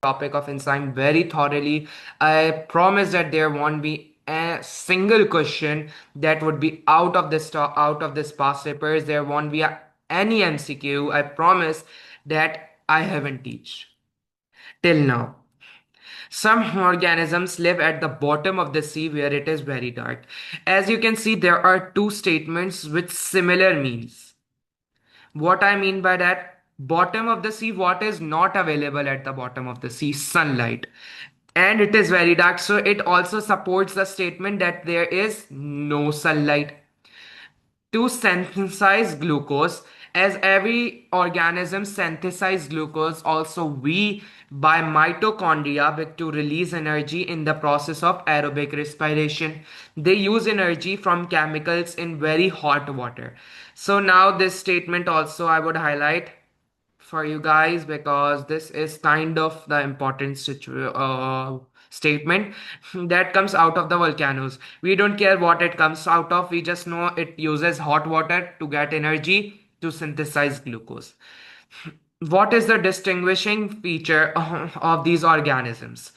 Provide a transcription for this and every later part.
topic of enzyme very thoroughly. I promise that there won't be a single question that would be out of this past papers. There won't be any MCQ. I promise that I haven't teach till now. Some organisms live at the bottom of the sea where it is very dark. As you can see, there are two statements with similar means. What I mean by that, bottom of the sea, what is not available at the bottom of the sea? Sunlight. And it is very dark, so it also supports the statement that there is no sunlight. To synthesize glucose, as every organism synthesize glucose, also we by mitochondria to release energy in the process of aerobic respiration. They use energy from chemicals in very hot water. So now this statement also I would highlight for you guys because this is kind of the important statement that comes out of the volcanoes. We don't care what it comes out of, we just know it uses hot water to get energy to synthesize glucose. What is the distinguishing feature of these organisms?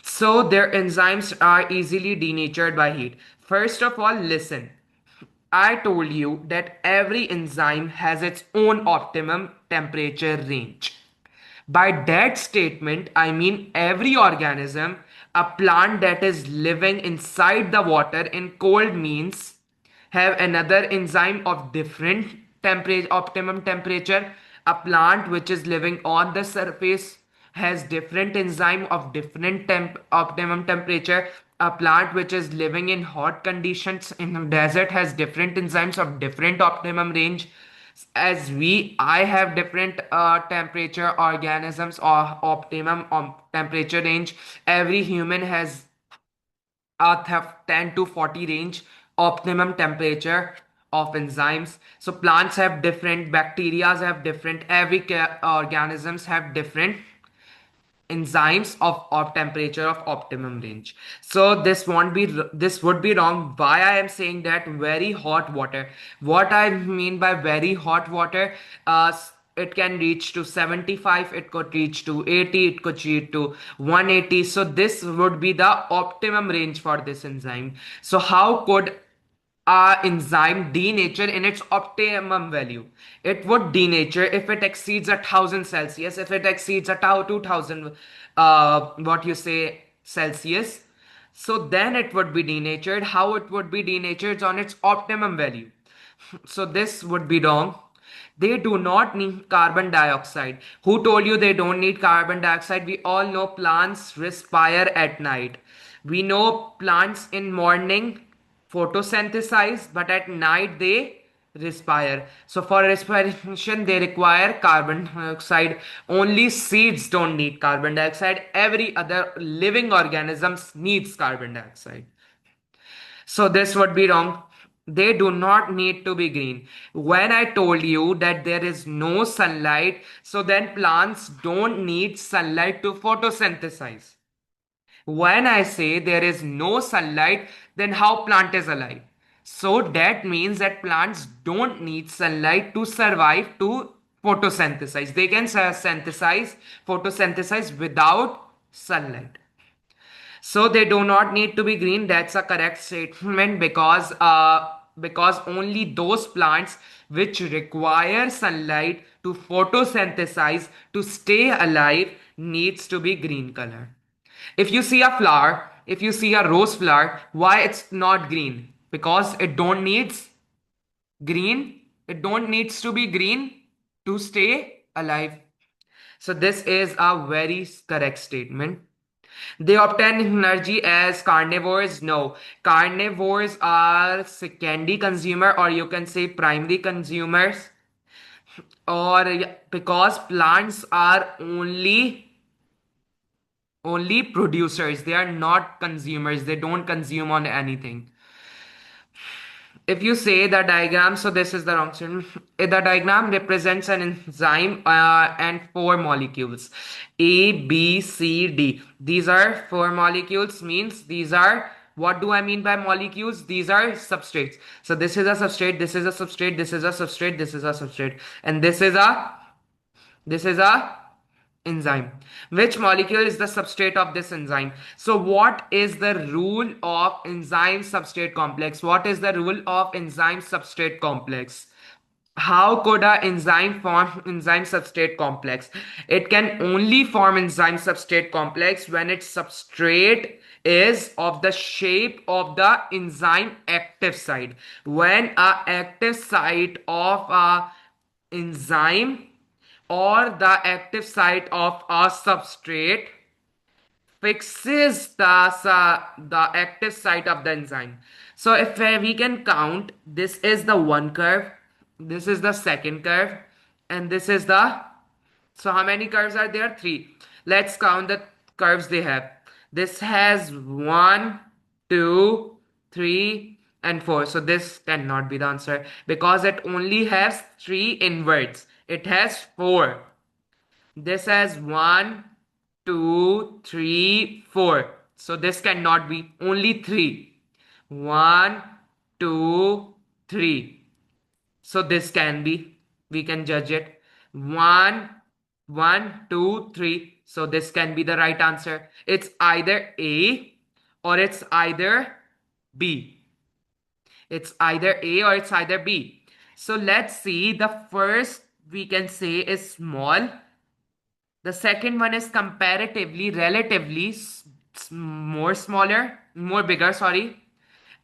So their enzymes are easily denatured by heat. First of all, listen. I told you that every enzyme has its own optimum temperature range. By that statement, I mean every organism, a plant that is living inside the water in cold means have another enzyme of different temperature, optimum temperature. A plant which is living on the surface has different enzyme of different optimum temperature. A plant which is living in hot conditions in the desert has different enzymes of different optimum range. As I have different temperature organisms or optimum temperature range. Every human has earth have 10 to 40 range optimum temperature of enzymes. So plants have different, bacteria have different, every organisms have different enzymes of temperature of optimum range. So this would be wrong. Why I am saying that very hot water, what I mean by very hot water, it can reach to 75, it could reach to 80, it could reach to 180. So this would be the optimum range for this enzyme. So how could enzyme denature in its optimum value? It would denature if it exceeds 1000 Celsius, if it exceeds 2000, what you say, Celsius. So then it would be denatured. How it would be denatured on its optimum value? So this would be wrong. They do not need carbon dioxide. Who told you they don't need carbon dioxide? We all know plants respire at night. We know plants in morning photosynthesize, but at night they respire. So for respiration, they require carbon dioxide. Only seeds don't need carbon dioxide. Every other living organisms needs carbon dioxide. So this would be wrong. They do not need to be green. When I told you that there is no sunlight, so then plants don't need sunlight to photosynthesize. When I say there is no sunlight, then how plant is alive? So that means that plants don't need sunlight to survive to photosynthesize. They can photosynthesize without sunlight. So they do not need to be green. That's a correct statement because only those plants which require sunlight to photosynthesize to stay alive needs to be green color. If you see a flower, if you see a rose flower, why it's not green? Because it don't needs green. It don't needs to be green to stay alive. So this is a very correct statement. They obtain energy as carnivores. No, carnivores are secondary consumer, or you can say primary consumers, or because plants are only producers. They are not consumers. They don't consume on anything. If you say the diagram, so this is the wrong statement. The diagram represents an enzyme and four molecules, A, B, C, D. These are four molecules, means these are, what do I mean by molecules? These are substrates. So this is a substrate, this is a substrate, this is a substrate, this is a substrate, and this is a enzyme. Which molecule is the substrate of this enzyme? So what is the rule of enzyme substrate complex? What is the rule of enzyme substrate complex? How could a enzyme form enzyme substrate complex? It can only form enzyme substrate complex when its substrate is of the shape of the enzyme active site. When a active site of a enzyme or the active site of a substrate fixes the active site of the enzyme. So if we can count, this is the one curve, this is the second curve, and this is the, so how many curves are there? Three. Let's count the curves they have. This has one, two, three, and four. So this cannot be the answer because it only has three inverts. It has four. This has one, two, three, four. So this cannot be only three. One, two, three. So this can be. We can judge it. One, one, two, three. So this can be the right answer. It's either A or it's either B. It's either A or it's either B. So let's see. The first we can say is small. The second one is comparatively, relatively more smaller, more bigger, sorry.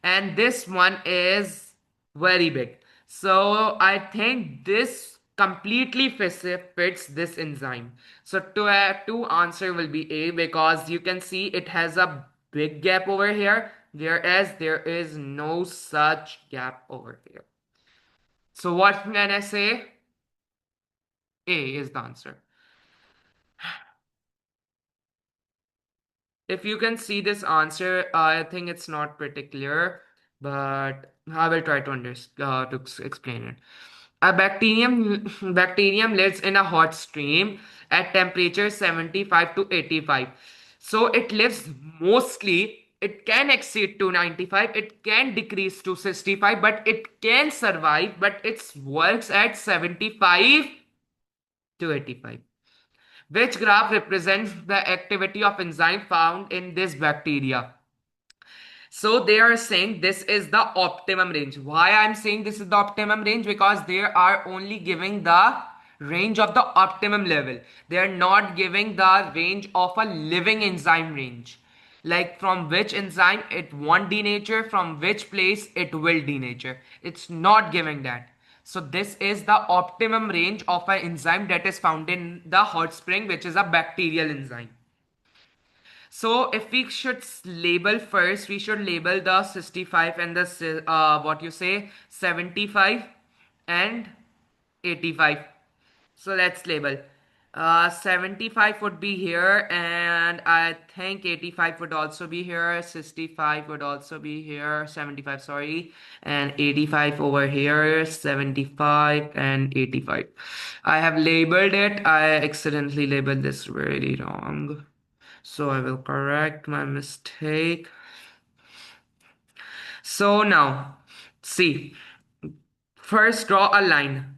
And this one is very big. So I think this completely fits this enzyme. So two answer will be A because you can see it has a big gap over here, whereas there is no such gap over here. So what can I say? A is the answer. If you can see this answer, I think it's not pretty clear, but I will try to explain it. A bacterium lives in a hot stream at temperature 75 to 85. So it lives mostly. It can exceed to 95. It can decrease to 65, but it can survive. But it works at 75 to 85. Which graph represents the activity of enzyme found in this bacteria? So they are saying this is the optimum range. Why I'm saying this is the optimum range? Because they are only giving the range of the optimum level. They are not giving the range of a living enzyme range. Like from which enzyme it won't denature, from which place it will denature. It's not giving that. So this is the optimum range of an enzyme that is found in the hot spring, which is a bacterial enzyme. So if we should label first, we should label the 65 and the what you say 75 and 85. So let's label. 75 would be here, and I think 85 would also be here. 65 would also be here. 75, sorry, and 85 over here. 75 and 85. I have labeled it. I accidentally labeled this really wrong. So I will correct my mistake. So now, see, first draw a line.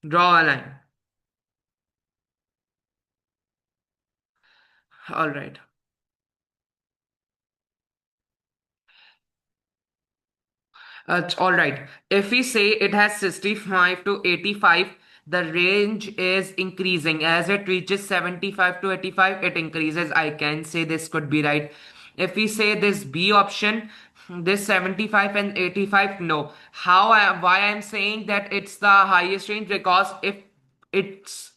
Draw a line. All right. All right. If we say it has 65 to 85, the range is increasing. As it reaches 75 to 85, it increases. I can say this could be right. If we say this B option, this 75 and 85, no. Why I'm saying that it's the highest range? Because it's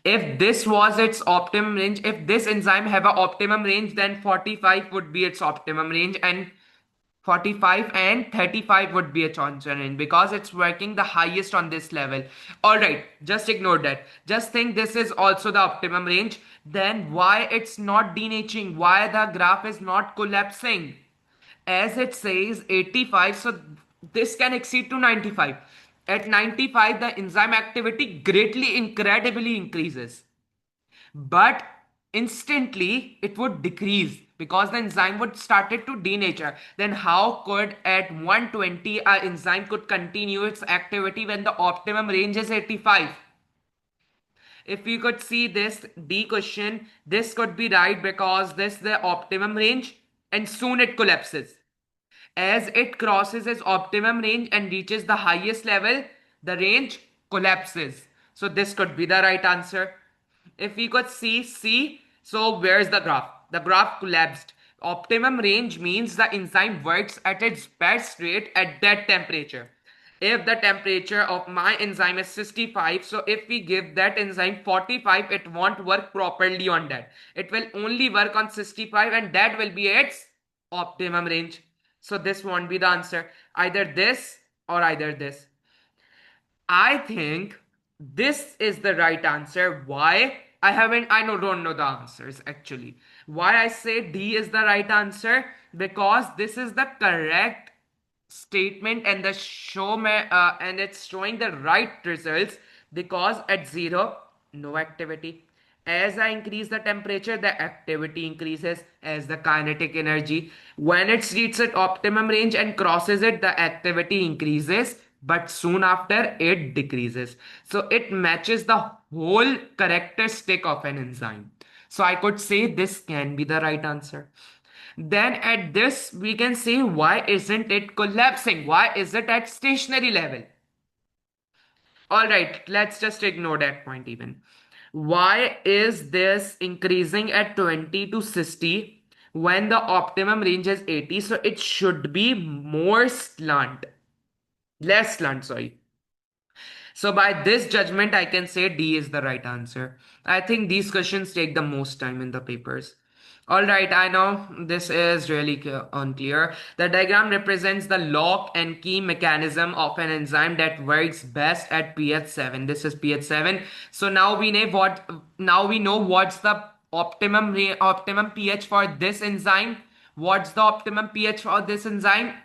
if this was its optimum range, if this enzyme have an optimum range, then 45 would be its optimum range, and 45 and 35 would be a change because it's working the highest on this level. All right, just ignore that. Just think this is also the optimum range. Then why it's not denaturing? Why the graph is not collapsing? As it says 85, so this can exceed to 95. At 95, the enzyme activity greatly, incredibly increases, but instantly it would decrease. because the enzyme would started to denature. Then how could at 120 a enzyme could continue its activity when the optimum range is 85? If we could see this D question, this could be right because this is the optimum range and soon it collapses. As it crosses its optimum range and reaches the highest level, the range collapses. So this could be the right answer. If we could see C, so where's the graph? The graph collapsed. Optimum range means the enzyme works at its best rate at that temperature. If the temperature of my enzyme is 65, so if we give that enzyme 45, it won't work properly on that. It will only work on 65 and that will be its optimum range. So this won't be the answer. Either this or either this. I think this is the right answer. Why? Don't know the answers actually. Why I say D is the right answer? Because this is the correct statement and and it's showing the right results because at 0 no activity. As I increase the temperature, the activity increases as the kinetic energy. When it reaches its optimum range and crosses it, the activity increases, but soon after it decreases. So it matches the whole characteristic of an enzyme. So I could say this can be the right answer. Then at this, we can say why isn't it collapsing? Why is it at stationary level? All right, let's just ignore that point even. Why is this increasing at 20 to 60 when the optimum range is 80? So it should be more slant, less slant, sorry. So by this judgment, I can say D is the right answer. I think these questions take the most time in the papers. All right, I know this is really unclear. The diagram represents the lock and key mechanism of an enzyme that works best at pH 7. This is pH 7. So now we know what's the optimum pH for this enzyme. What's the optimum pH for this enzyme?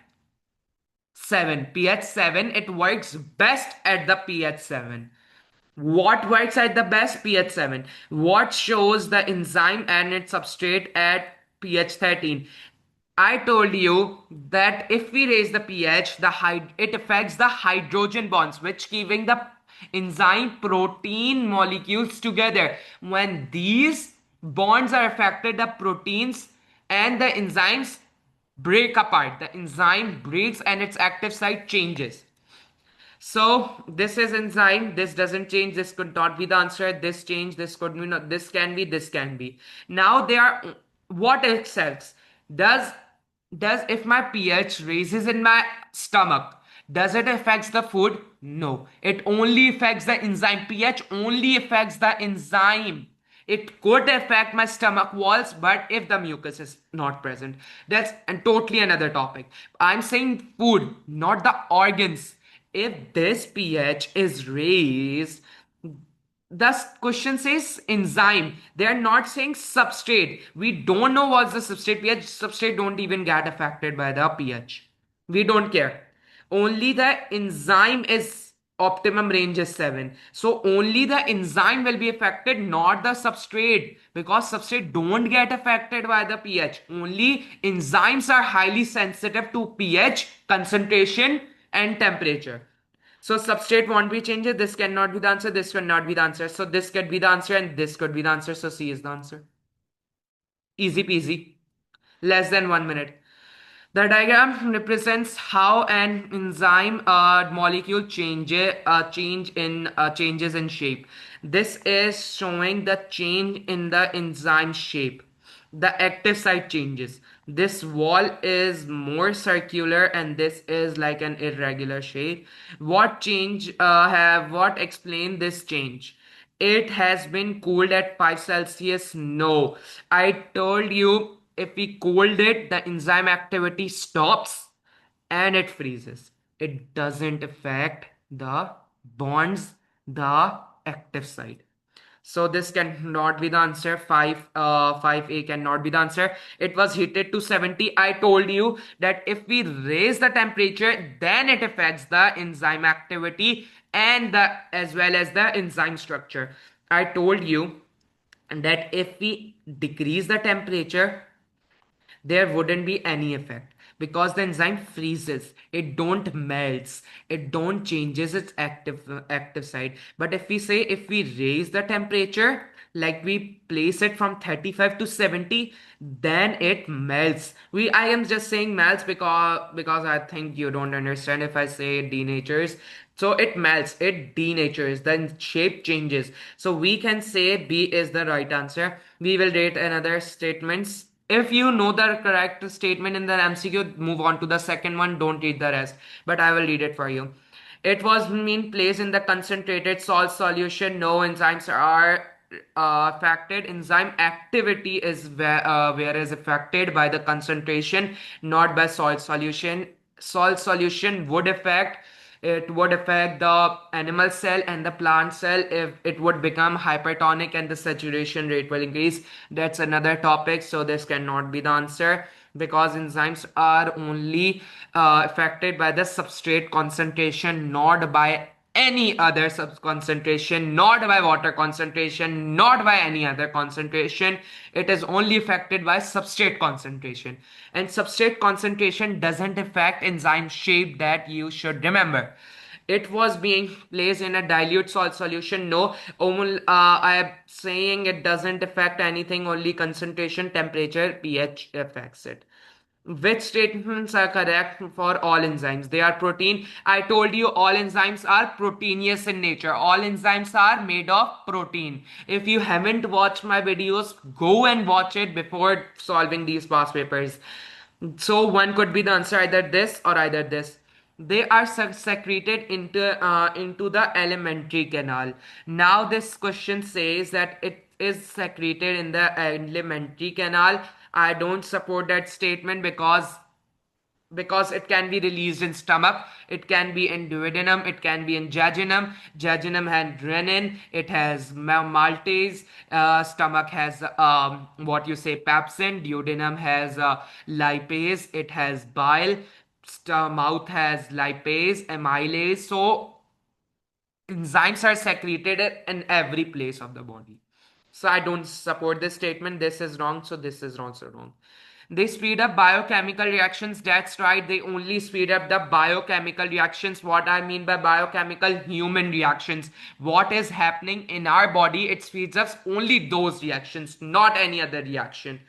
7, pH 7. It works best at the pH 7. What works at the best? pH 7. What shows the enzyme and its substrate at pH 13? I told you that if we raise the pH, it affects the hydrogen bonds, which keeping the enzyme protein molecules together. When these bonds are affected, the proteins and the enzymes break apart. The enzyme breaks and its active site changes. So this is enzyme. This doesn't change. This could not be the answer. This change. This could be not. This can be. This can be. Now they are. What else? Does does if my pH raises in my stomach? Does it affects the food? No. It only affects the enzyme. pH only affects the enzyme. It could affect my stomach walls, but if the mucus is not present, that's and totally another topic. I'm saying food, not the organs. If this pH is raised, the question says enzyme. They are not saying substrate. We don't know what's the substrate. pH substrate don't even get affected by the pH. We don't care. Only the enzyme is optimum range is 7. So only the enzyme will be affected, not the substrate. Because substrate don't get affected by the pH. Only enzymes are highly sensitive to pH, concentration, and temperature. So substrate won't be changed. This cannot be the answer. This cannot be the answer. So this could be the answer and this could be the answer. So C is the answer. Easy peasy. Less than 1 minute. The diagram represents how an enzyme molecule changes in shape. This is showing the change in the enzyme shape. The active site changes. This wall is more circular and this is like an irregular shape. What explain this change? It has been cooled at 5 Celsius. No, I told you if we cooled it, the enzyme activity stops and it freezes. It doesn't affect the bonds, the active site. So this cannot be the answer. 5A cannot be the answer. It was heated to 70. I told you that if we raise the temperature, then it affects the enzyme activity and the as well as the enzyme structure. I told you that if we decrease the temperature, there wouldn't be any effect because the enzyme freezes, it don't melts, it don't changes its active side. But if we say, if we raise the temperature, like we place it from 35 to 70, then it melts. I am just saying melts because I think you don't understand if I say it denatures. So it melts, it denatures, then shape changes. So we can say B is the right answer. We will rate another statements. If you know the correct statement in the MCQ, move on to the second one. Don't read the rest, but I will read it for you. It was being placed in the concentrated salt solution. No enzymes are affected. Enzyme activity is where is affected by the concentration, not by salt solution. Salt solution would affect, it would affect the animal cell and the plant cell if it would become hypertonic and the saturation rate will increase. That's another topic, so this cannot be the answer because enzymes are only affected by the substrate concentration, not by any other sub concentration, not by water concentration, not by any other concentration. It is only affected by substrate concentration. And substrate concentration doesn't affect enzyme shape, that you should remember. It was being placed in a dilute salt solution. No, I am saying it doesn't affect anything, only concentration, temperature, pH affects it. Which statements are correct for all enzymes? They are protein. I told you all enzymes are proteinous in nature. All enzymes are made of protein. If you haven't watched my videos, go and watch it before solving these past papers. So one could be the answer, either this or either this. They are secreted into the alimentary canal. Now this question says that it is secreted in the alimentary canal. I don't support that statement because it can be released in stomach, it can be in duodenum, it can be in jejunum. Jejunum has renin, it has maltase. Stomach has what you say, pepsin. Duodenum has lipase, it has bile. Mouth has lipase, amylase. So enzymes are secreted in every place of the body. So I don't support this statement. This is wrong. So this is also wrong. They speed up biochemical reactions. That's right. They only speed up the biochemical reactions. What I mean by biochemical, human reactions. What is happening in our body, it speeds up only those reactions, not any other reaction.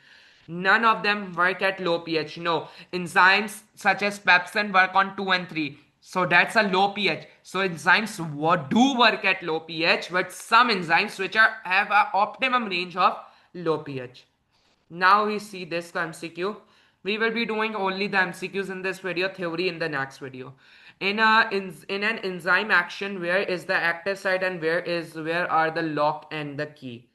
None of them work at low pH. No, enzymes such as pepsin work on 2 and 3. So that's a low pH. So enzymes do work at low pH, but some enzymes which have an optimum range of low pH. Now we see this MCQ. We will be doing only the MCQs in this video, theory in the next video. In an enzyme action, where is the active site and where are the lock and the key?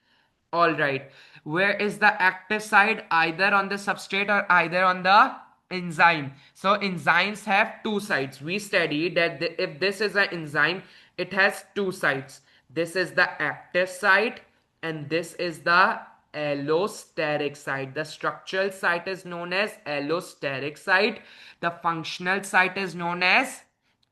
All right. Where is the active site? Either on the substrate or either on the enzyme. So enzymes have two sides. We studied that if this is an enzyme, it has two sides. This is the active site and this is the allosteric site. The structural site is known as allosteric site. The functional site is known as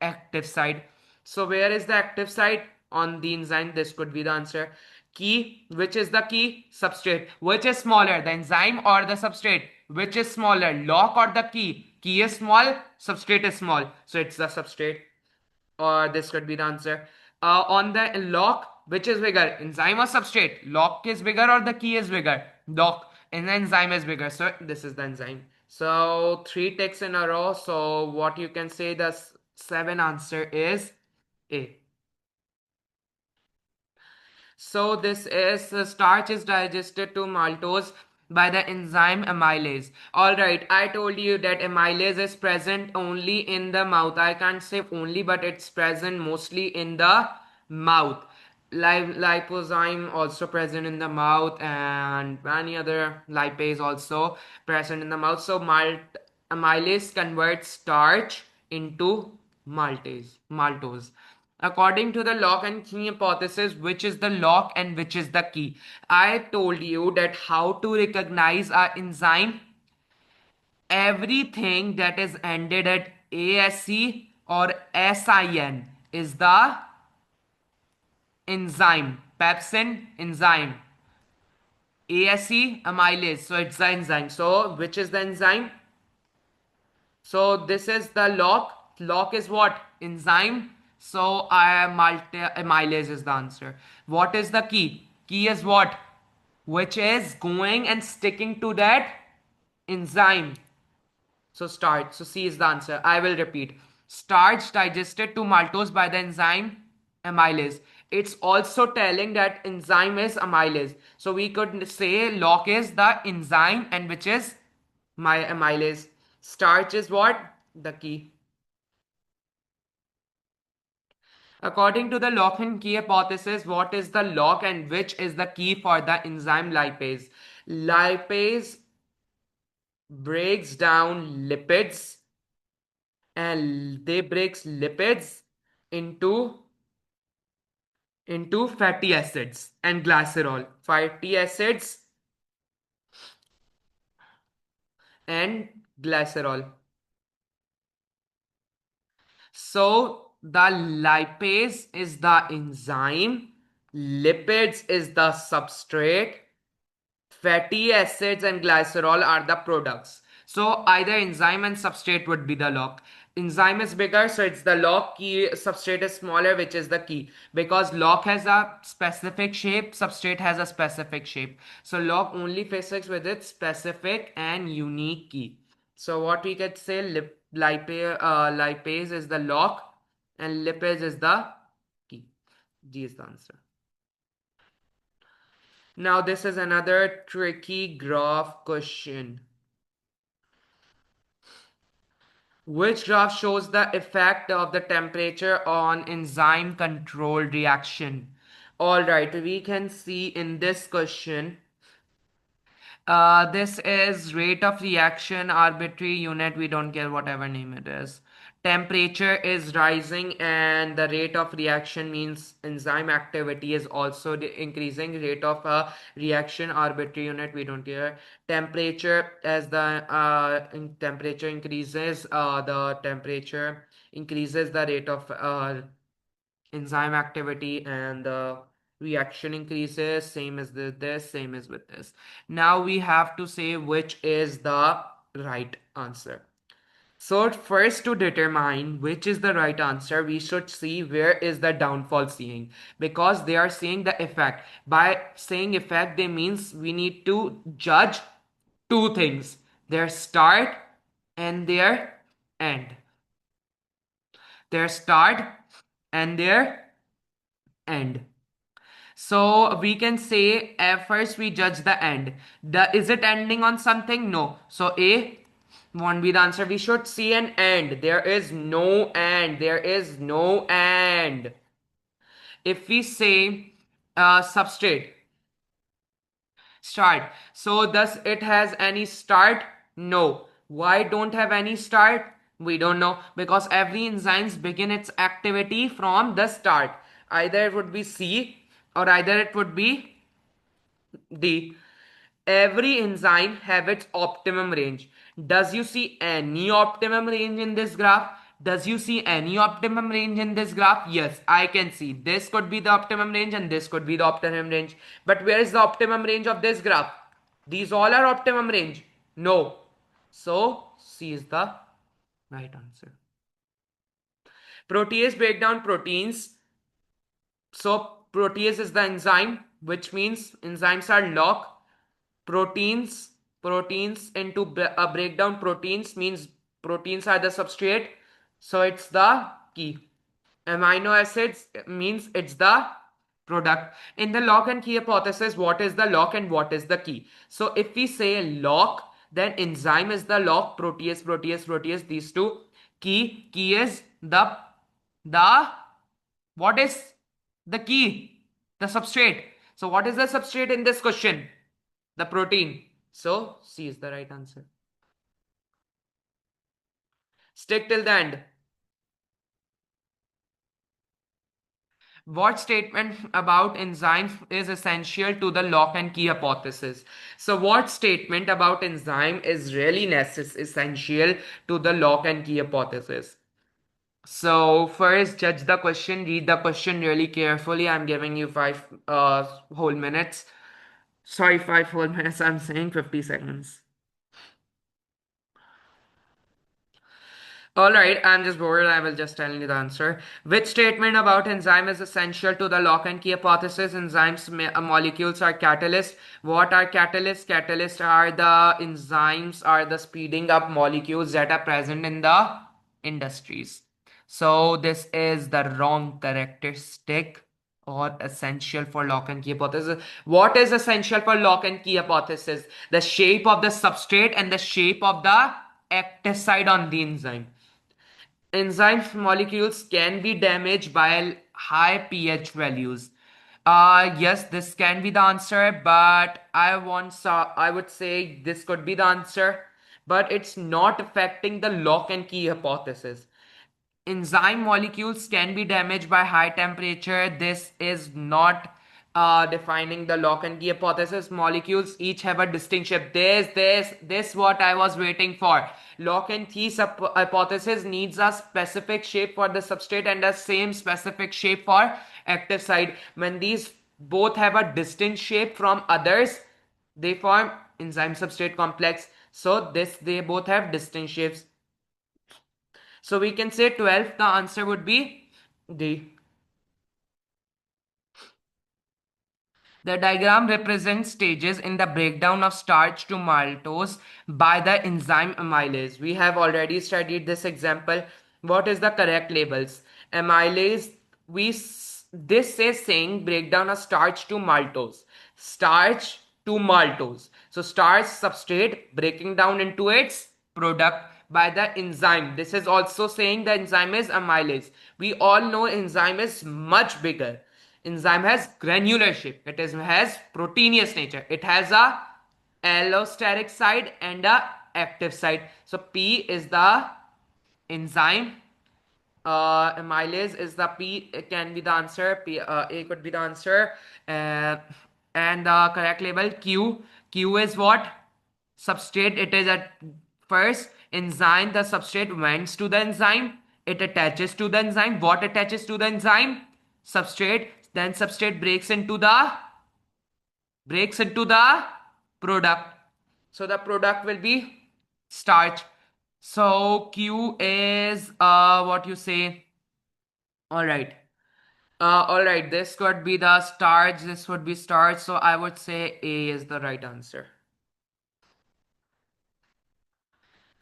active site. So where is the active site? On the enzyme. This could be the answer. Key, which is the key? Substrate. Which is smaller, the enzyme or the substrate? Which is smaller, lock or the key? Key is small, substrate is small, so it's the substrate. Or this could be the answer. On the lock, which is bigger, enzyme or substrate? Lock is bigger or the key is bigger? Lock. And the enzyme is bigger, so this is the enzyme. So 3 ticks in a row. So what you can say, the 7 answer is A. So this is starch is digested to maltose by the enzyme amylase. All right, I told you that amylase is present only in the mouth. I can't say only, but it's present mostly in the mouth. Lipozyme also present in the mouth, and many other lipase also present in the mouth. So amylase converts starch into maltose. According to the lock and key hypothesis, which is the lock and which is the key? I told you that how to recognize a enzyme. Everything that is ended at ASC or SIN is the enzyme. Pepsin, enzyme. ASE amylase. So it's the enzyme. So which is the enzyme? So this is the lock. Lock is what? Enzyme. So I multi amylase is the answer. What is the key? Key is what? Which is going and sticking to that enzyme. So starch. So C is the answer. I will repeat. Starch digested to maltose by the enzyme amylase. It's also telling that enzyme is amylase. So we could say lock is the enzyme and which is my amylase. Starch is what? The key. According to the lock and key hypothesis, what is the lock and which is the key for the enzyme lipase? Lipase breaks down lipids and they breaks lipids into fatty acids and glycerol. Fatty acids and glycerol. So the lipase is the enzyme, lipids is the substrate, fatty acids and glycerol are the products. So either enzyme and substrate would be the lock. Enzyme is bigger, so it's the lock. Key substrate is smaller, which is the key. Because lock has a specific shape, substrate has a specific shape. So lock only fixes with its specific and unique key. So what we could say, lipase is the lock and lipase is the key. G is the answer. Now this is another tricky graph question. Which graph shows the effect of the temperature on enzyme control reaction? Alright, we can see in this question this is rate of reaction, arbitrary unit, we don't care whatever name it is. Temperature is rising and the rate of reaction means enzyme activity is also increasing. Rate of reaction, arbitrary unit, we don't care. Temperature, as the temperature increases, the temperature increases the rate of enzyme activity and the reaction increases. Same as this, same as with this. Now we have to say which is the right answer. So first, to determine which is the right answer, we should see where is the downfall seeing, because they are seeing the effect. By saying effect, they means we need to judge two things: their start and their end. Their start and their end. So we can say at first we judge the end. Is it ending on something? No. So A won't be the answer. We should see an end. There is no end. There is no end. If we say substrate, start. So does it has any start? No. Why don't have any start? We don't know, because every enzymes begin its activity from the start. Either it would be C or either it would be D. Every enzyme have its optimum range. Does you see any optimum range in this graph? Does you see any optimum range in this graph? Yes, I can see. This could be the optimum range and this could be the optimum range. But where is the optimum range of this graph? These all are optimum range. No. So C is the right answer. Protease break down proteins. So protease is the enzyme, which means enzymes are lock. Proteins into a breakdown proteins means proteins are the substrate. So it's the key. Amino acids means it's the product. In the lock and key hypothesis, what is the lock and what is the key? So if we say lock, then enzyme is the lock, protease, these two. Key is the what is the key? The substrate. So what is the substrate in this question? The protein. So C is the right answer. Stick till the end. What statement about enzymes is essential to the lock and key hypothesis? So what statement about enzyme is really essential to the lock and key hypothesis? So first, judge the question, read the question really carefully. I'm giving you 5 whole minutes. Sorry, 5 full minutes. I'm saying 50 seconds. All right, I'm just bored. I will just tell you the answer. Which statement about enzyme is essential to the lock and key hypothesis? Enzymes molecules are catalysts. What are catalysts? Catalysts are the enzymes are the speeding up molecules that are present in the industries. So this is the wrong characteristic or essential for lock and key hypothesis. What is essential for lock and key hypothesis? The shape of the substrate and the shape of the active site on the enzyme. Enzyme molecules can be damaged by high pH values. Yes, this can be the answer, but I would say this could be the answer, but it's not affecting the lock and key hypothesis. Enzyme molecules can be damaged by high temperature. This is not defining the lock and key hypothesis. Molecules each have a distinct shape. This what I was waiting for. Lock and key hypothesis needs a specific shape for the substrate and the same specific shape for active site. When these both have a distinct shape from others, they form enzyme substrate complex. So this they both have distinct shapes. So we can say 12, the answer would be D. The diagram represents stages in the breakdown of starch to maltose by the enzyme amylase. We have already studied this example. What is the correct labels? Amylase, this is saying breakdown of starch to maltose. Starch to maltose. So starch substrate breaking down into its product by the enzyme. This is also saying the enzyme is amylase. We all know enzyme is much bigger. Enzyme has granular shape. Has proteinous nature. It has a allosteric side and a active side. So P is the enzyme. Amylase is the P. It can be the answer. A could be the answer. Uh, and the correct label Q. Q is what? Substrate. It is at first enzyme. The substrate wends to the enzyme. It attaches to the enzyme. What attaches to the enzyme? Substrate. Then substrate breaks into the product. So the product will be starch. So Q is what you say. All right. All right. This could be the starch. This would be starch. So I would say A is the right answer.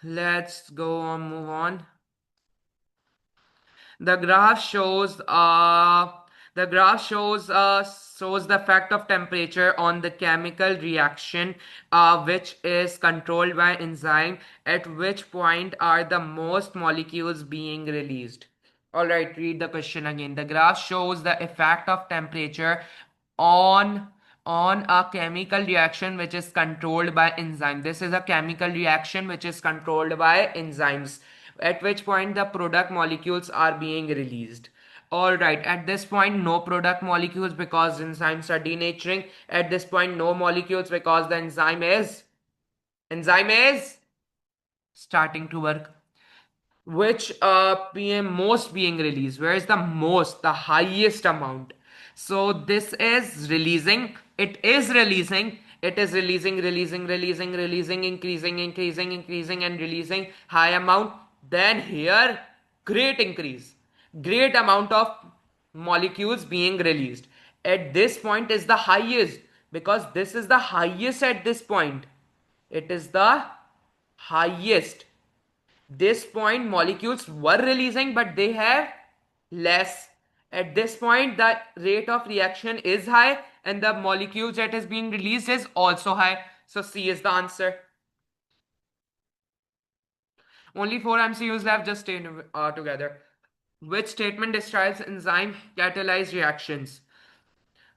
Let's go on. Move on. The graph shows shows the effect of temperature on the chemical reaction which is controlled by enzyme, at which point are the most molecules being released. All right, read the question again. The graph shows the effect of temperature on a chemical reaction which is controlled by enzyme. This is a chemical reaction which is controlled by enzymes, at which point the product molecules are being released. All right, at this point no product molecules because enzymes are denaturing. At this point no molecules because the enzyme is starting to work. Which PM most being released? Where is the most, the highest amount? So this is releasing. It is releasing, increasing, and releasing high amount. Then here, great amount of molecules being released. At this point is the highest because this is the highest at this point. It is the highest. This point molecules were releasing but they have less. At this point the rate of reaction is high and the molecules that is being released is also high. So C is the answer. Only 4 MCUs left, just stay together. Which statement describes enzyme catalyzed reactions?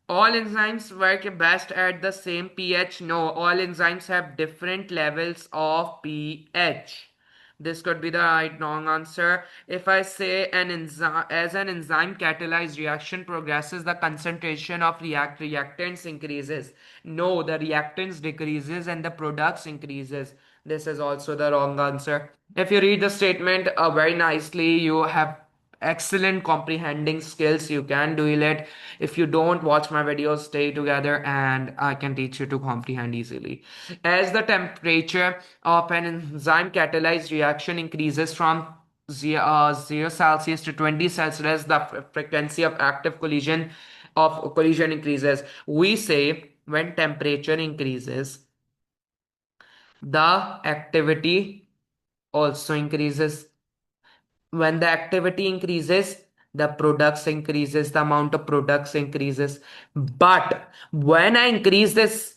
All enzymes work best at the same pH. No, all enzymes have different levels of pH. This could be the right wrong answer. If I say an enzyme as an enzyme catalyzed reaction progresses, the concentration of reactants increases. No, the reactants decreases and the products increases. This is also the wrong answer. If you read the statement very nicely, you have excellent comprehending skills. You can do it. If you don't watch my videos, stay together and I can teach you to comprehend easily. As the temperature of an enzyme catalyzed reaction increases from 0 Celsius to 20 Celsius, the frequency of active collision increases. We say when temperature increases, the activity also increases. When the activity increases, the products increases, the amount of products increases. But when I increase this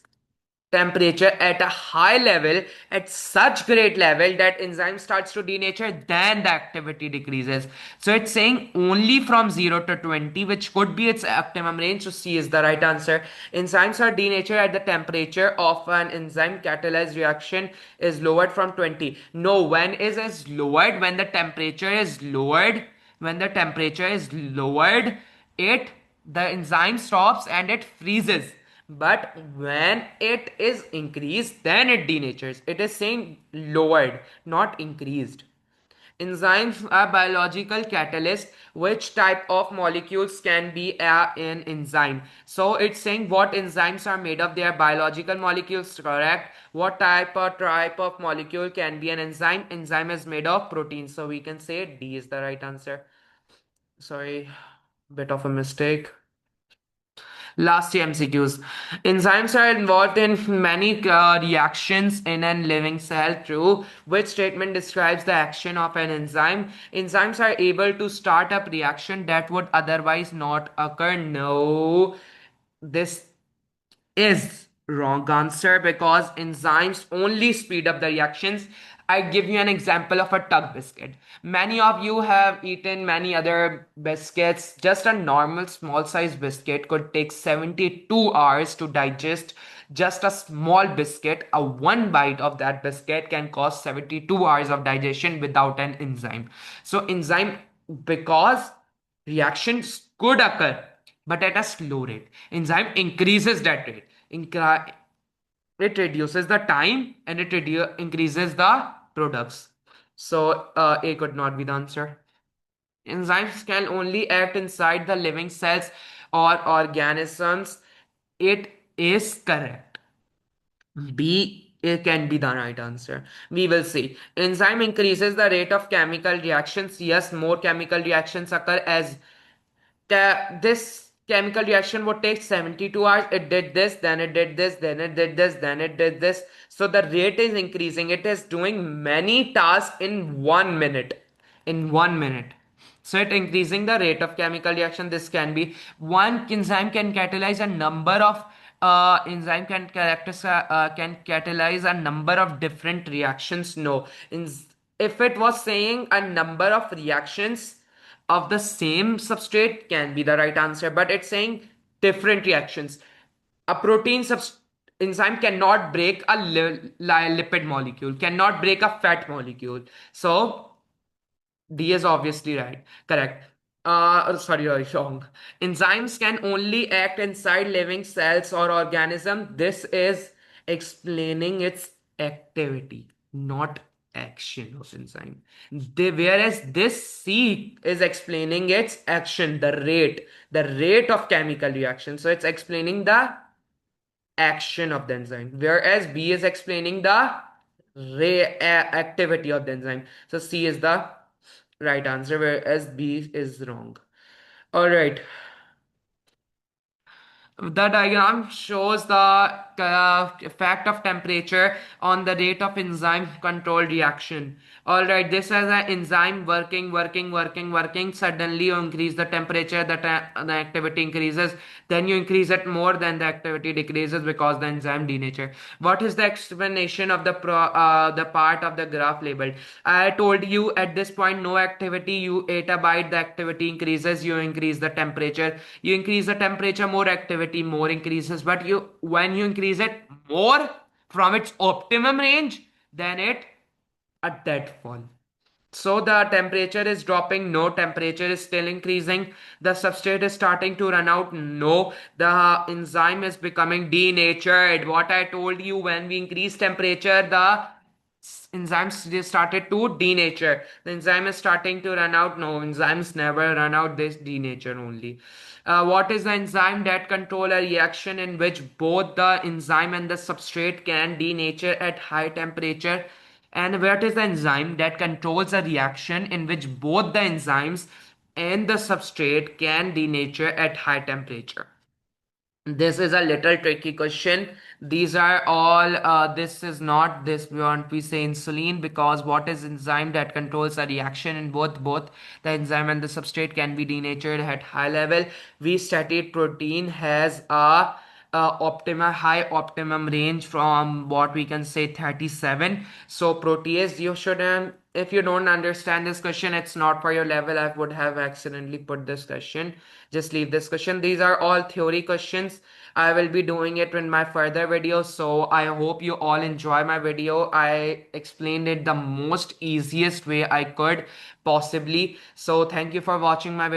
temperature at a high level, at such great level that enzyme starts to denature, then the activity decreases. So it's saying only from 0 to 20, which could be its optimum range. So C is the right answer. Enzymes are denatured at the temperature of an enzyme catalyzed reaction is lowered from 20. No, when is lowered? When the temperature is lowered. When the temperature is lowered, it the enzyme stops and it freezes. But when it is increased, then it denatures. It is saying lowered, not increased. Enzymes are biological catalysts. Which type of molecules can be an enzyme? So it's saying what enzymes are made of. They are biological molecules, correct? What type of molecule can be an enzyme? Enzyme is made of proteins. So we can say D is the right answer. Sorry, bit of a mistake. Last year MCQs. Enzymes are involved in many reactions in a living cell. True. Which statement describes the action of an enzyme? Enzymes are able to start up reaction that would otherwise not occur. No. This is wrong answer because enzymes only speed up the reactions. I give you an example of a tug biscuit. Many of you have eaten many other biscuits. Just a normal small size biscuit could take 72 hours to digest. Just a small biscuit, a one bite of that biscuit can cause 72 hours of digestion without an enzyme. So enzyme, because reactions could occur but at a slow rate. Enzyme increases that rate. It reduces the time and it increases the products. So A could not be the answer. Enzymes can only act inside the living cells or organisms. It is correct. B it can be the right answer. We will see. Enzyme increases the rate of chemical reactions. Yes, more chemical reactions occur as this chemical reaction would take 72 hours. It did this, then it did this, then it did this, then it did this. So the rate is increasing. It is doing many tasks in 1 minute. In 1 minute. So it increasing the rate of chemical reaction. This can be one enzyme can catalyze a number of can catalyze a number of different reactions. No, if it was saying a number of reactions of the same substrate can be the right answer, but it's saying different reactions. A enzyme cannot break a lipid molecule, cannot break a fat molecule. So D is obviously right. Correct. Sorry, wrong. Enzymes can only act inside living cells or organism. This is explaining its activity, not action of enzyme. Whereas this C is explaining its action, the rate of chemical reaction. So it's explaining the action of the enzyme, whereas B is explaining the activity of the enzyme. So C is the right answer, whereas B is wrong. All right. The diagram shows the effect of temperature on the rate of enzyme control reaction. Alright, this is an enzyme working. Suddenly you increase the temperature, the activity increases. Then you increase it more, then the activity decreases because the enzyme denature. What is the explanation of the part of the graph labeled? I told you at this point no activity. You ate a bite, the activity increases. You increase the temperature. You increase the temperature, more activity, more increases. But when you increase it more from its optimum range, then it a dead fall. So the temperature is dropping. No, temperature is still increasing. The substrate is starting to run out. No, the enzyme is becoming denatured. What I told you, when we increase temperature, the enzymes they started to denature. The enzyme is starting to run out. No, enzymes never run out. They denature only. What is the enzyme that control a reaction in which both the enzyme and the substrate can denature at high temperature? And what is the enzyme that controls a reaction in which both the enzymes and the substrate can denature at high temperature? This is a little tricky question. These are all, this is not this, we want we say insulin, because what is enzyme that controls a reaction in both the enzyme and the substrate can be denatured at high level. We studied protein has a high optimum range from what we can say 37. So protease, you should if you don't understand this question, it's not for your level. I would have accidentally put this question. Just leave this question. These are all theory questions. I will be doing it in my further videos. So I hope you all enjoy my video. I explained it the most easiest way I could possibly. So thank you for watching my video.